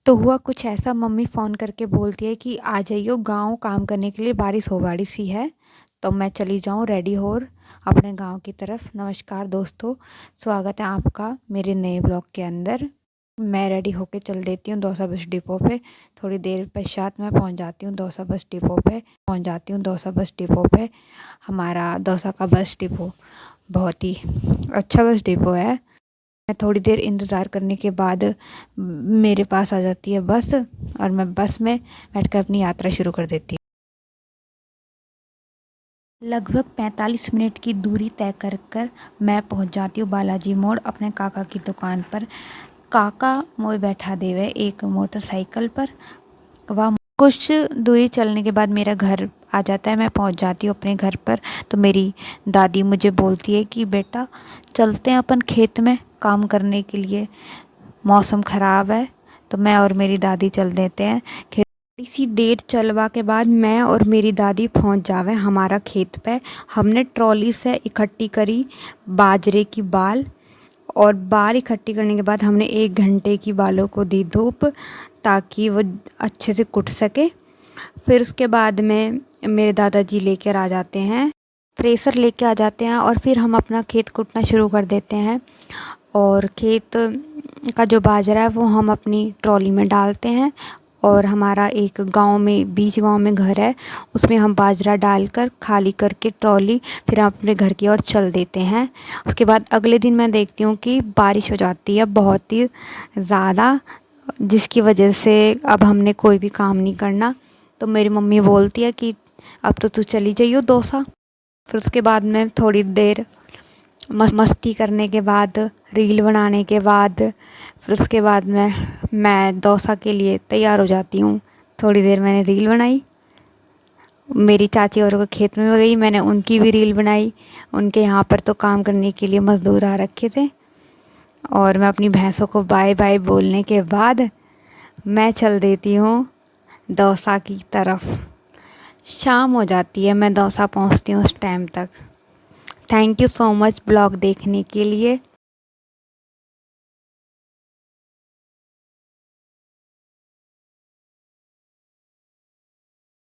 तो हुआ कुछ ऐसा, मम्मी फ़ोन करके बोलती है कि आ जाइयो गाँव काम करने के लिए, बारिश हो बाड़ी सी है। तो मैं चली जाऊँ रेडी होर अपने गाँव की तरफ। नमस्कार दोस्तों, स्वागत है आपका मेरे नए ब्लॉग के अंदर। मैं रेडी होके चल देती हूँ दौसा बस डिपो पे। थोड़ी देर पश्चात मैं पहुँच जाती हूँ दौसा बस डिपो पे। हमारा दौसा का बस डिपो बहुत ही अच्छा बस डिपो है। मैं थोड़ी देर इंतज़ार करने के बाद मेरे पास आ जाती है बस, और मैं बस में बैठकर अपनी यात्रा शुरू कर देती हूँ। लगभग 45 मिनट की दूरी तय कर मैं पहुंच जाती हूँ बालाजी मोड़ अपने काका की दुकान पर। काका मोए बैठा देवे एक मोटरसाइकिल पर। वह कुछ दूरी चलने के बाद मेरा घर आ जाता है। मैं पहुंच जाती हूँ अपने घर पर। तो मेरी दादी मुझे बोलती है कि बेटा चलते हैं अपन खेत में काम करने के लिए, मौसम ख़राब है। तो मैं और मेरी दादी चल देते हैं खेत। थोड़ी सी देर चलवा के बाद मैं और मेरी दादी पहुंच जावे हमारा खेत पे। हमने ट्रॉली से इकट्ठी करी बाजरे की बाल, और बाल इकट्ठी करने के बाद हमने 1 घंटे की बालों को दी धूप ताकि वो अच्छे से कुट सके। फिर उसके बाद में मेरे दादाजी लेकर आ जाते हैं, थ्रेसर लेके आ जाते हैं, और फिर हम अपना खेत कुटना शुरू कर देते हैं। और खेत का जो बाजरा है वो हम अपनी ट्रॉली में डालते हैं, और हमारा एक बीच गांव में घर है, उसमें हम बाजरा डालकर खाली करके ट्रॉली फिर हम अपने घर की ओर चल देते हैं। उसके बाद अगले दिन मैं देखती हूँ कि बारिश हो जाती है बहुत ही ज़्यादा, जिसकी वजह से अब हमने कोई भी काम नहीं करना। तो मेरी मम्मी बोलती है कि अब तो तू चली जाइयो दौसा। फिर उसके बाद में थोड़ी देर मस्ती करने के बाद, रील बनाने के बाद, फिर उसके बाद में मैं दौसा के लिए तैयार हो जाती हूँ। थोड़ी देर मैंने रील बनाई, मेरी चाची और को खेत में गई, मैंने उनकी भी रील बनाई। उनके यहाँ पर तो काम करने के लिए मज़दूर आ रखे थे, और मैं अपनी भैंसों को बाय बाय बोलने के बाद मैं चल देती हूँ दौसा की तरफ। शाम हो जाती है, मैं दौसा पहुँचती हूँ उस टाइम तक। Thank you so much blog देखने के लिए।